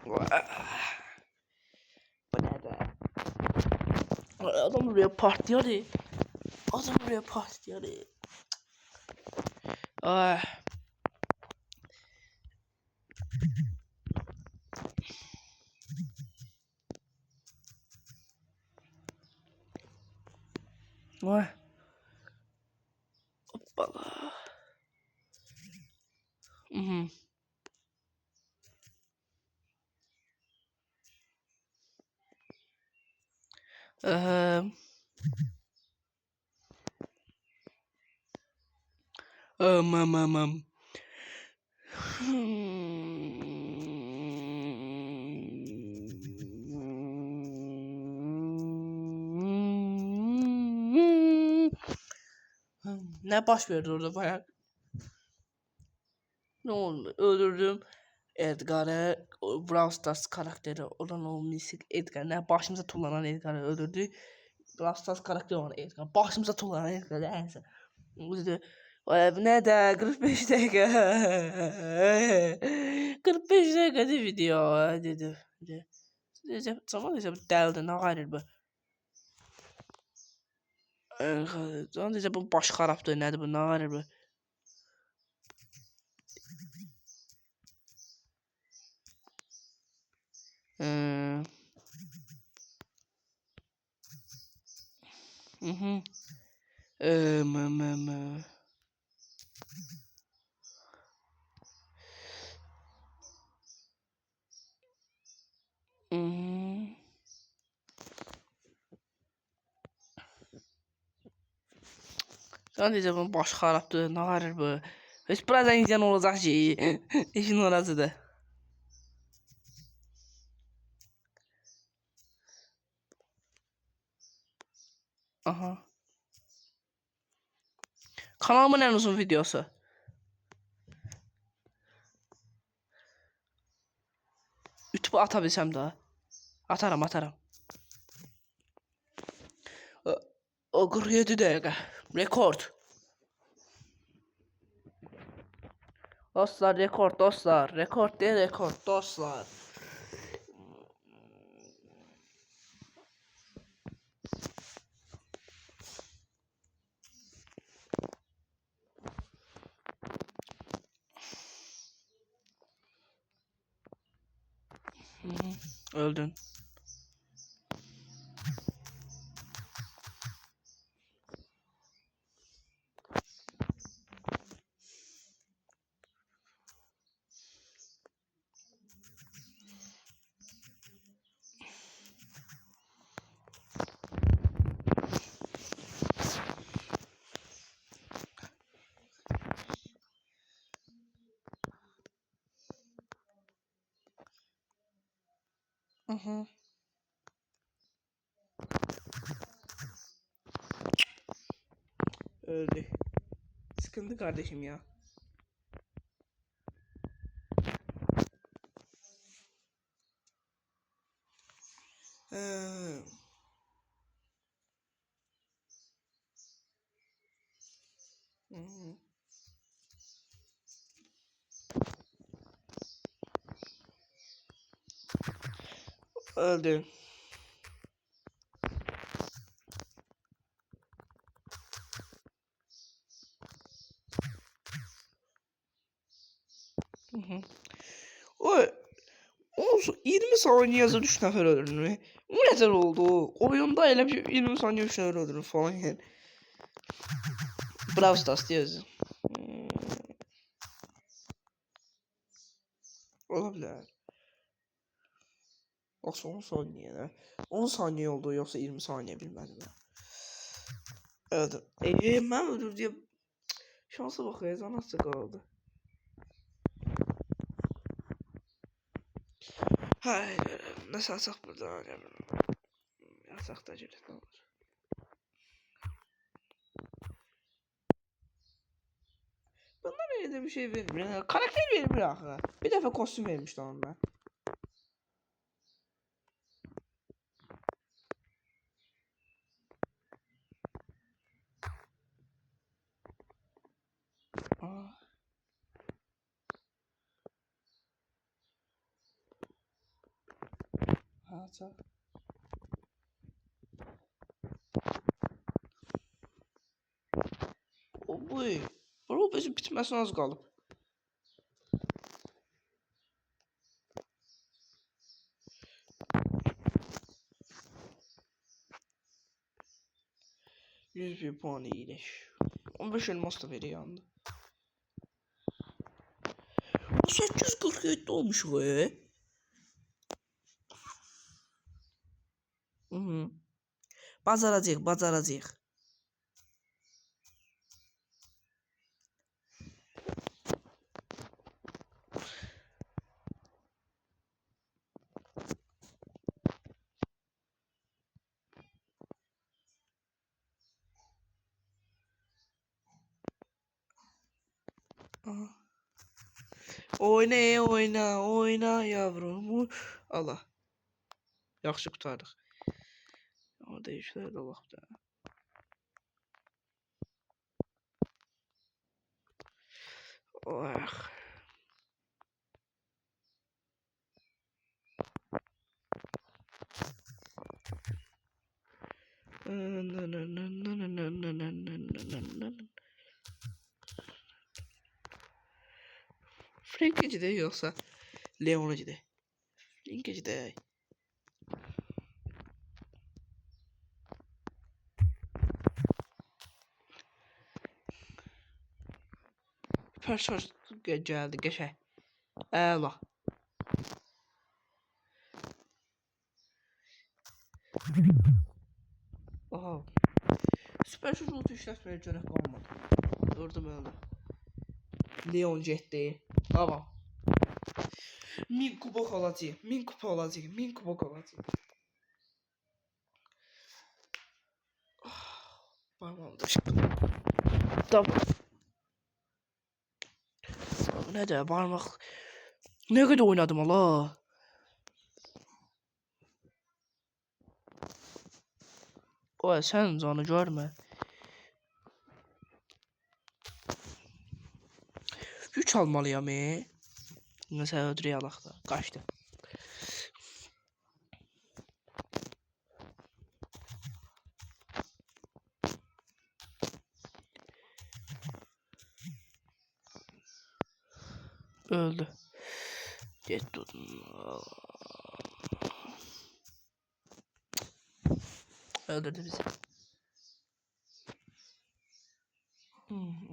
Bu nədir? Adam buraya partiyar. Adam buraya partiyar. Ay. Vay. Hoppala. Eee, am, am, am, am. Ne baş verdi orada bayağı? Ne oldu? Öldürdüm Edgar'ı. Brawl Stars karakteri olan o misik Edgar. Ne başımıza tullanan Edgar'ı öldürdü. Brawl Stars karakteri olan Edgar. Başımıza tullanan Edgar. Neyse. Dedi, ne de 45 dakika. 45 dakika video dedi. Dedi. Zaman ise deldi. Ne gayrı bu? Zaman ise bu baş xarabdır. Nədir bu? Ne gayrı bu? Mı. Sadece bu baş xarabdır. Ne gayrı bu? Heç birazdan izləyən olacaq ki. İşin orasıdır. Aha. Kanalımın en uzun videosu. YouTube'a atabilsem daha. Atarım. O 47 dakika. Rekord. Dostlar rekord dostlar. Rekord değil rekord dostlar. Öldün. Aha. Öldü. Sıkıntı kardeşim ya. Ee, Öldü. O 20 saniye yazı 3 nəfər öldürür. Bu nətər oldu? Oyunda elə bir 20 saniye 3 nəfər öldürür falan yani. Brawl Stars diyoruz. Olabilir. Yoksa 10 saniye ne? 10 saniye oldu yoksa 20 saniye bilmedim ya. Evet. Ben öldür diye şansa bak ya nasıl kaldı. Hayır. Nasıl atsak buradan? Yasak da cüret ne olur. Bunlar öyle de bir şey vermiyor. Yani karakter vermiyor akı. Bir defa kostüm vermişti onunla. Ha, o bu. Bu bizim bitmesine az kalıb. %1 puanı iyileş. 15 elmas da veriyor yanında. O 847 olmuş be. Bacaracağıq, bacaracağıq. Aha. Oyna, oyna, oyna yavrum. Allah. Yaxşı qurtardıq. Orada işlər də vaxtda. Oh. Frank'e de yoksa Leon'a de. Frank'e de. Persons geldi geçe. Əla. Aha. Süper şut işletmeye cörək qalmadı. Gördüm öyle. Leon getdi. Tamam. 1000 kubok alacağım. 1000 kupa alacağım. 1000 kubok alacağım. Parmağım da çıktı. Tamam. Ne de parmak. Ne kadar oynadım Allah. O sen canı görme. Güç almalıyam Mesela ödürüye alaq da. Kaçtı. Öldü. Get tutun. Öldürdü bizi.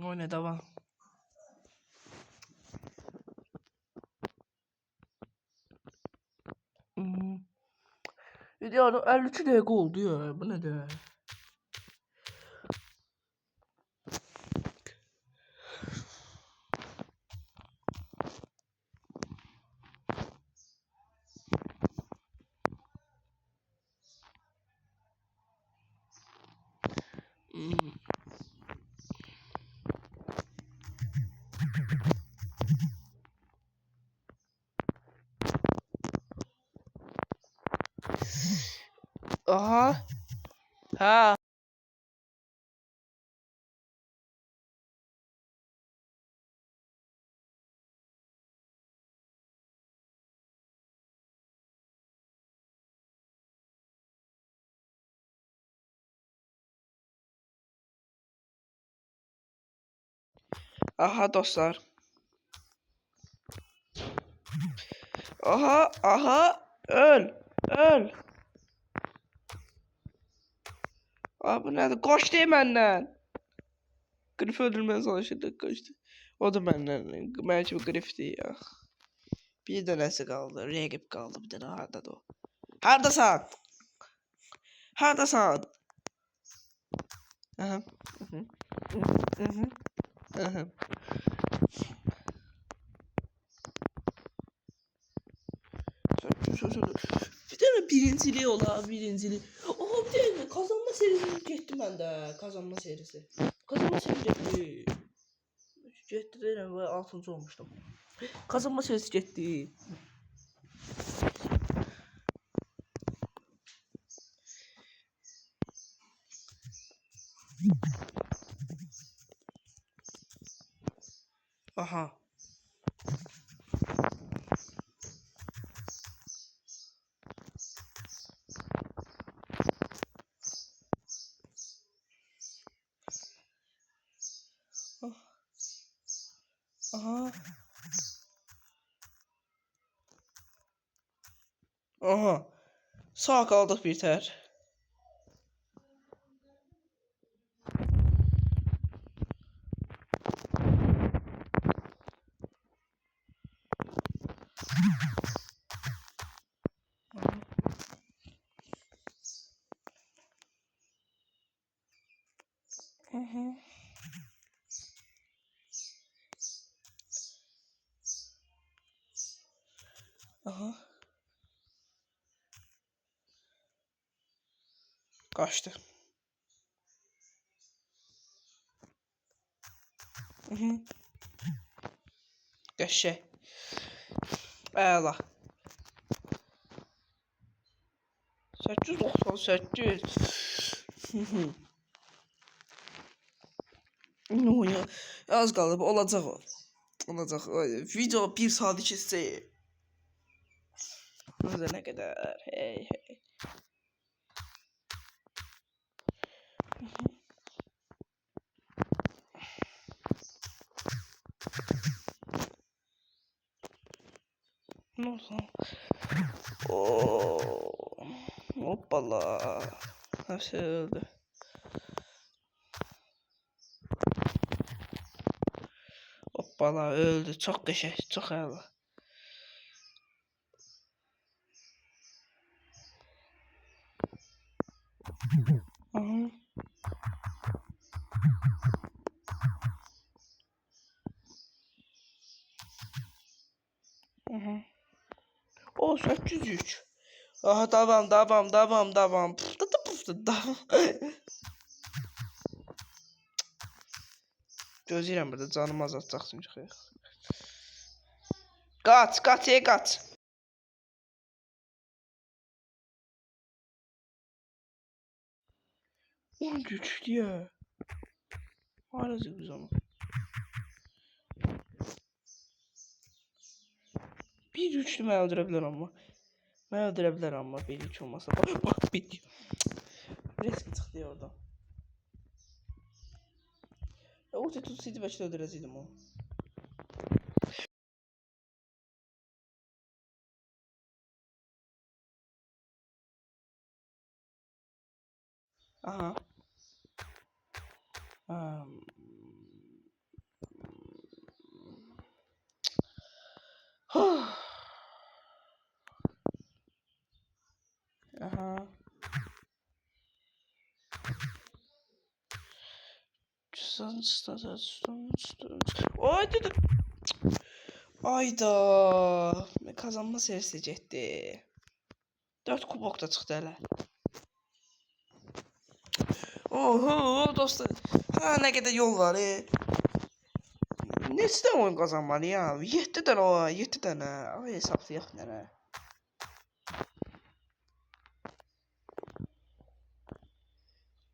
Oyna devam. Yani 53 dakika oldu ya. Bu ne de? Aha. Ha. Aha dostlar. Aha, aha. Öl. Öl. Abi nerede? Koş değil benden. Grif öldürmeye çalışırdı. Koştu. O da benden. Belki bu Grif değil ya. Bir tanesi kaldı. Regip kaldı. Bir tane harda da o. Hardasan. Hardasan. Aha. Aha. Bir tane birinciliği ola birinciliği. Oha bir tane kazanma serisi getdim ben de. Kazanma serisi. Kazanma serisi getdi. Getdi deyirəm və 6-cı olmuşdum. Kazanma serisi getdi. Aha. Aha. Aha. Sağ qaldıq bir tər. Hı hı. Aha. Kaçtı. Hı hı. Qəşəng. Əla. 898. Hı hı. No ya. Az qalıb olacaq o. Olacaq. Video 1 saat keçsə. Özə nə qədər. Hey hey. Ne oldu? Oo. Hoppala. Hepsi öldü. Hoppala öldü. Çok qəşəng, çok əla. Aha. Aha. O 803. Aha devam. Pıftı pıftı devam. Gözləyirəm burada canımı azaltacaqsın ki. Qaç. 10 güçlüyə. Haracıq biz onu. Bir güçlü məni öldürə bilər amma. Məni öldürə bilər amma bir güç olmasa. Bak bir. Risk çıxdı ya oradan. Ulti tutsaydı bəlkə də öldürəcəydim onu. Aha. Aha. Haydi. Ayda. Kazanma serisi getdi. 4 kubok da çıxdı hələ. Oho dostlar. Ha nə qədər yol var. Neçə dənə oyun qazanmalıyam? 7 dənə o, 7 dənə. Ay hesablayaq nənə.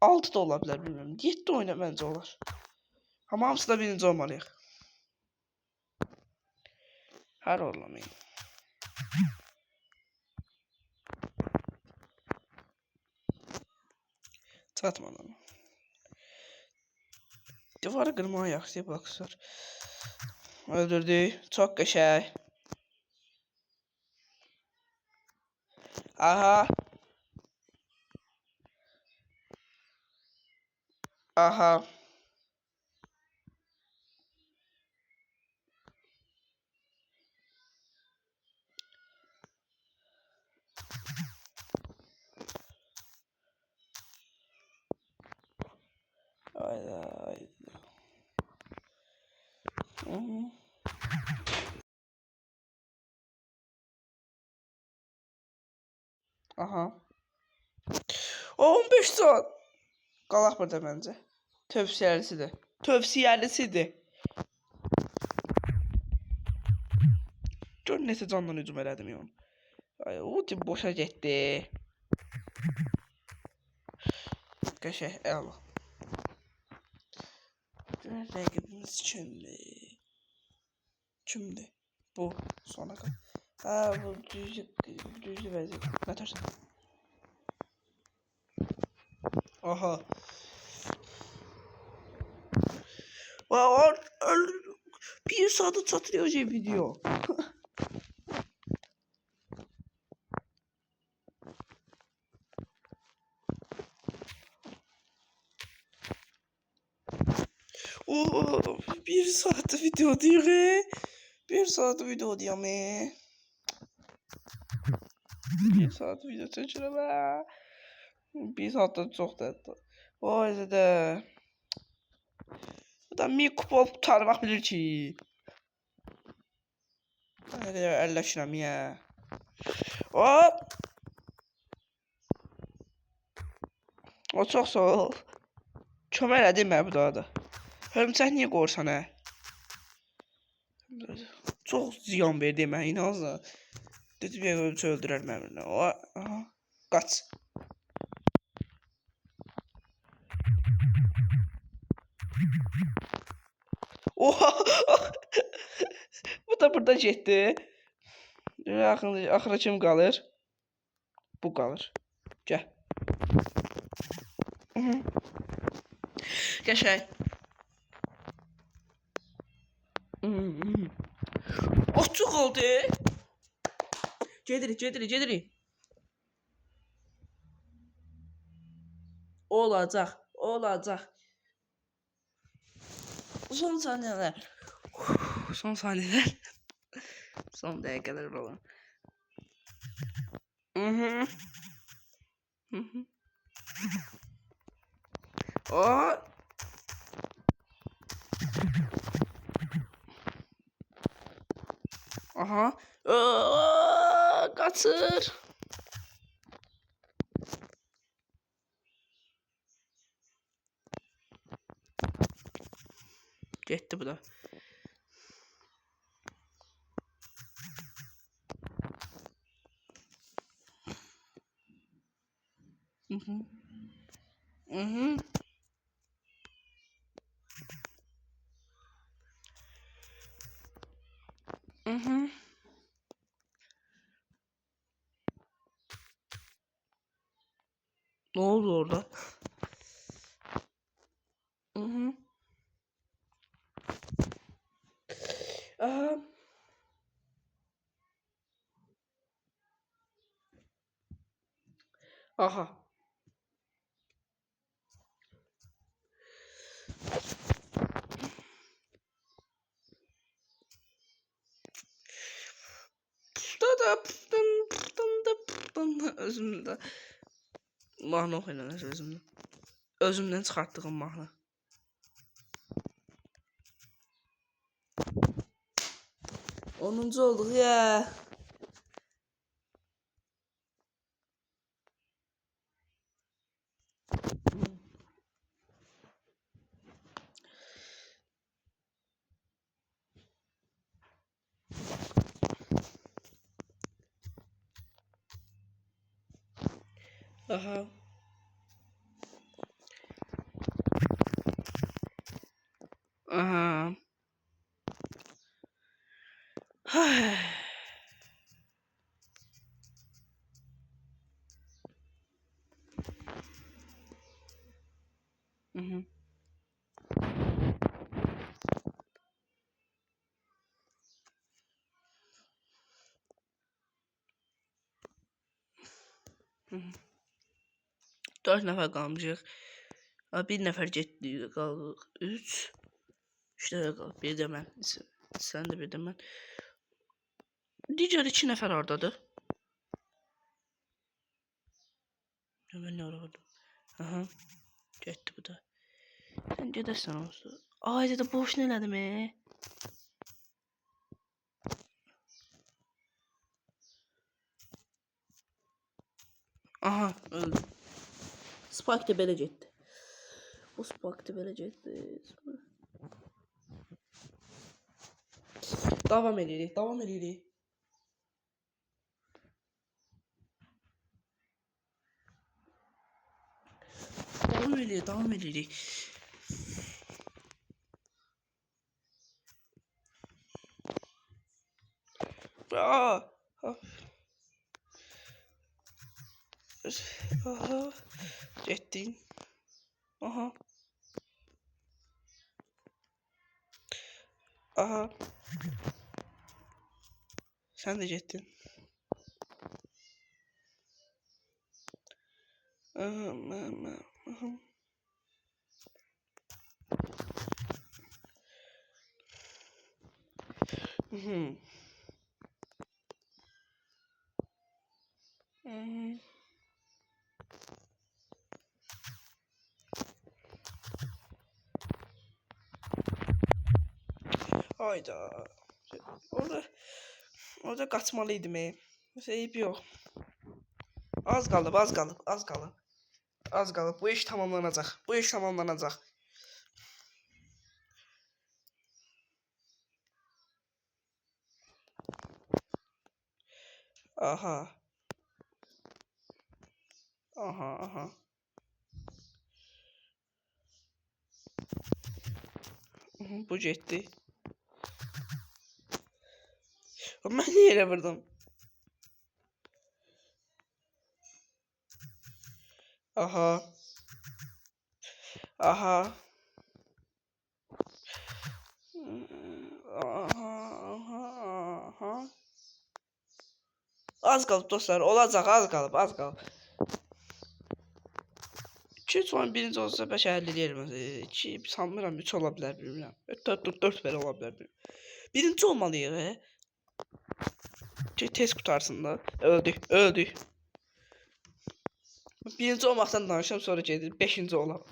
6 da ola bilər bilmirəm. 7 oyuna məncə olar. Amma hamısı da birinci olmalıyıq. Hər olamayın. Çatmadan. Divarı qırmağa yaxşı baxsır. Öldürdük. Çox qəşəng. Aha. Aha. Ay. Aha. O 15 saat. Qalaq burada məncə. Tövsiyəlisidir. Gör necə canla hücum elədim ya. Ay, ulti boşa getdi. Qəşəng, əla. Görək rəqibimiz kimdir? Bu, sona qal. Ha, bu düzlü vəziyyət. Nə tərsən? Aha. Bir saate çatırıyor şey video. Oo, bir saat video diyor. Bir saat video diyor me. Bir saat video çəkirəm. Bir saatdan çox da. Vay də. Bu da mikrofon tutarmaq bilir ki. Nə qədər əlləşirəm ya. Hop. O çox sağ ol. Kömək elədin mənə bu da. Hörümçək niyə qorsan hə? Çox ziyan verdi mənə inanırsan. Dedim ya hörümçək öldürər məni. Aha. Qaç. Oha. Bu da burada getdi. Axıra kim qalır? Bu qalır. Gəl. Qəşəng. Açıq oldu. Gedirik. Olacaq. Son saniyələr. Son dəqiqələr olan. O. Aha. Qaçır. Getdi bu da. Ne oldu orada? Aha. Aha. Özümdə mahnı oxuyur özümdə. Özümdən çıxartdığım mahnı. Onuncu olduq ya. Aha. Aha. Dört nəfər qalmışıq. Bir nəfər getdi, qaldıq. 3 nəfər qaldı. Bir də mən. Sən də bir də mən. Digər 2 nəfər hardadır? Mən nə aradım? Aha. Getdi bu da. Sən gedərsən olsun. Ay dedə boş nə elədim Aha öldüm. Spike de belə getdi. Bu Spike de belə getdi. Davam edirik. Davam edirik. Aa! Aha. Getdin. Aha. Aha. Sen de getdin. Aha. Hayda. Orada orada kaçmalıydım. Neyse eyip yok. Az qalıb, az qalıb, az qalıb. Az qalıb. Bu iş tamamlanacaq. Bu iş tamamlanacaq. Aha. Aha, aha. Bu getdi. Mən niyə elə vurdum? Aha. Aha. Aha, aha, aha. Az qalıb dostlar, olacaq, az qalıb, az qalıb. 2 sonra birinci olsa bəlkə həll edərim. 2 sanmıram, 3 ola bilər, bilmirəm. 4 belə ola bilər. Birinci olmalıyıq. Tez qutarsın da. Öldük, öldük. Birinci olmaqdan danışam, sonra gedir 5-ci olam.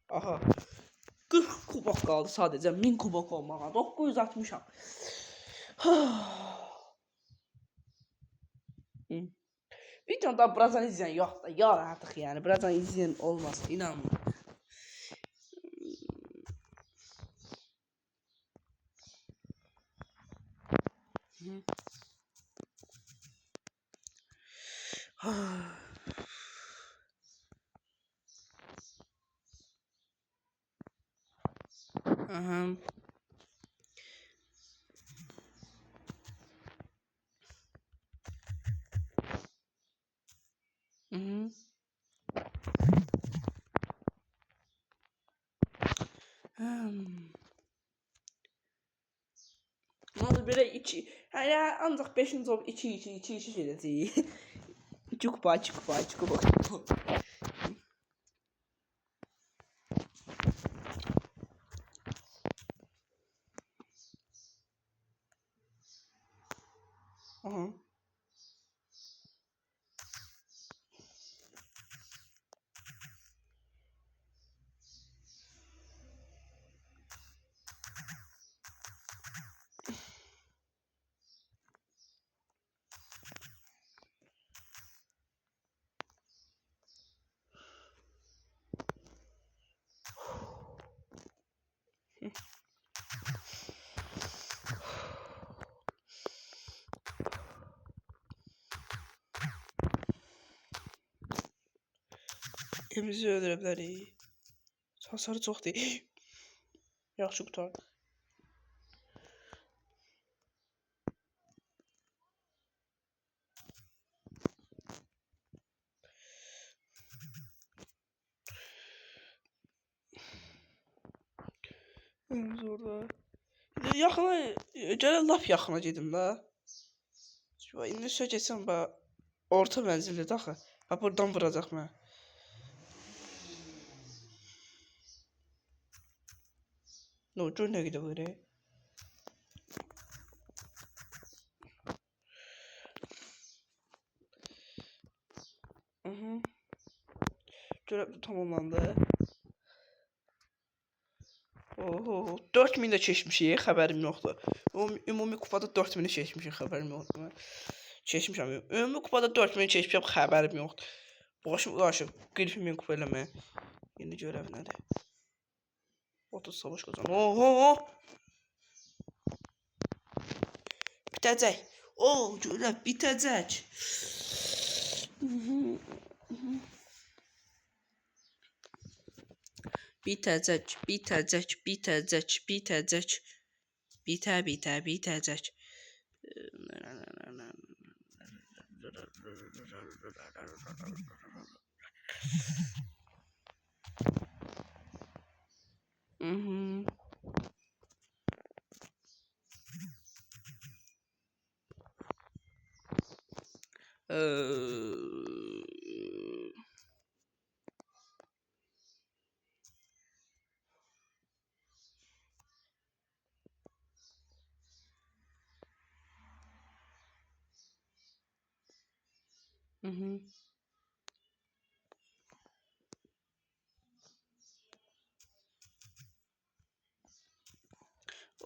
Aha. 40 kubok qaldı sadəcə 1000 kubok olmağa. 960-am. Videoda birazdan izleyen yok da ya artık yani birazdan izleyen olmaz inanmıyorum. Aha. Hı. Nasıl böyle iki hala ancak 5. olup iki şeylesi. Çukupa. Aha. Evimizi öldürə bilərik. Hasarı çox deyil. Yaxşı qutar. Evimiz orada. Yaxına, gələ lap yaxına gedim də. İndi sökəcəm bax. Orta mənzillidir axı. Bax buradan vuracaq mənə. No, gör nə qədər var. Görev tamamlandı. Oho, 4000 də keçmişik, xəbərim yoxdur. Ümumi kupada 4000-i keçmişik, xəbərim yoxdur. Keçmişəm. Ümumi kupada 4000-i keçmişəm, xəbərim yoxdur. Başım uğraşıb 40000 kupa eləməyə. İndi görev nədir? 30 savaş qazan. Oho! Bitəcək. O, görev bitəcək. Bitəcək. Bitəcək.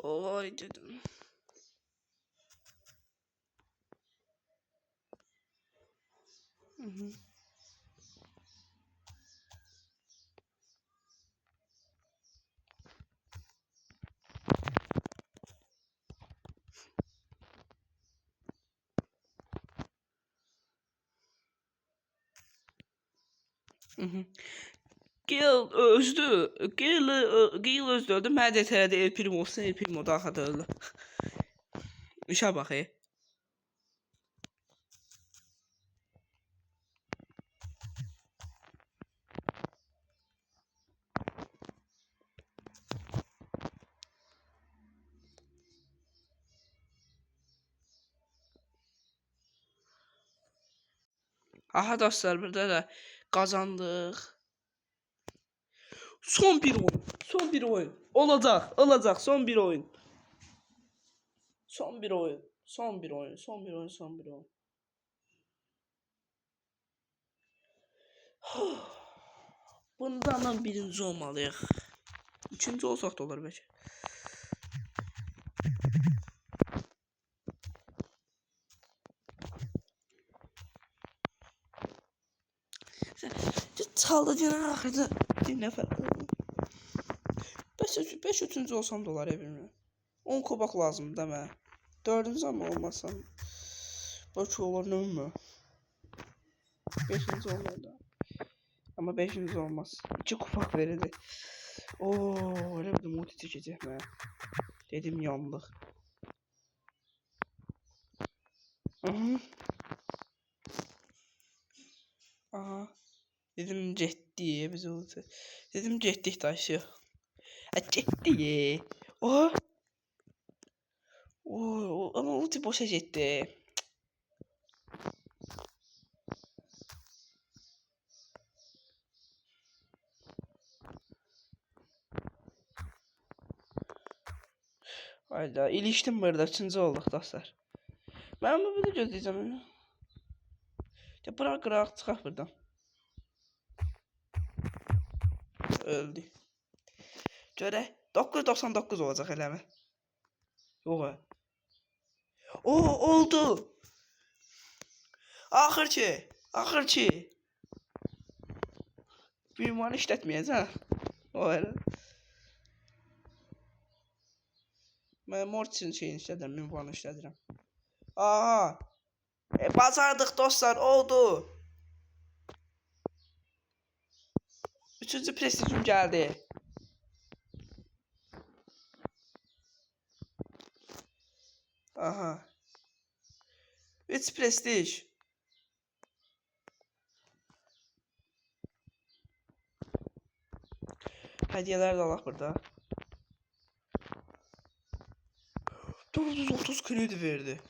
Oy dedim. Hı hı. Hı hı. Gale öldü. Gale öldü. Mən də itələdi El Primo olsa El Primo daha da öldü. İşə bax. Aha dostlar burada da kazandıq. Son bir oyun. Son bir oyun. Olacak. Olacak. Son bir oyun. Son bir oyun. Son bir oyun. Son bir oyun. Son bir oyun. Bundan birinci olmalıyıq. Üçüncü olsaq da olur bəlkə. Çaldı yenə axırda bir nəfər. 5 üçüncü olsam da olar bilmirəm. 10 kubak lazım da mənə. 4-cü ama olmasam. Bəlkə olur nə bilmirəm. 5-ci olmalı da. Ama 5-ci olmaz. 2 kubak verildi. Oo, öyle bir multi çekeceğim ben. Dedim yandık. Aha. Aha. Dedim ciddi biz oldu. Dedim ciddi taşı. Ciddi. Oha. Oo, ama ulti boşa gitti. Hayda, iliştim burada. 3-cü olduq dostlar. Ben bu video gözleyeceğim. Ya bırak kırak çıkak buradan. Öldü. Göre 999 olacak eleme. Yok. O oldu. Ahırçı. Bir ünvanı işletmeyeceğim. O öyle. Ben Mortis'in şeyini işledim, ünvanı işledim. Aha. Bazardık dostlar, oldu. 3-cü prestijim geldi. Aha. 3 prestij. Hediyeler de alaq burada. 430 kredi verdi.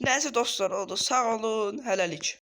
Neyse dostlar oldu. Sağ olun. Hələlik.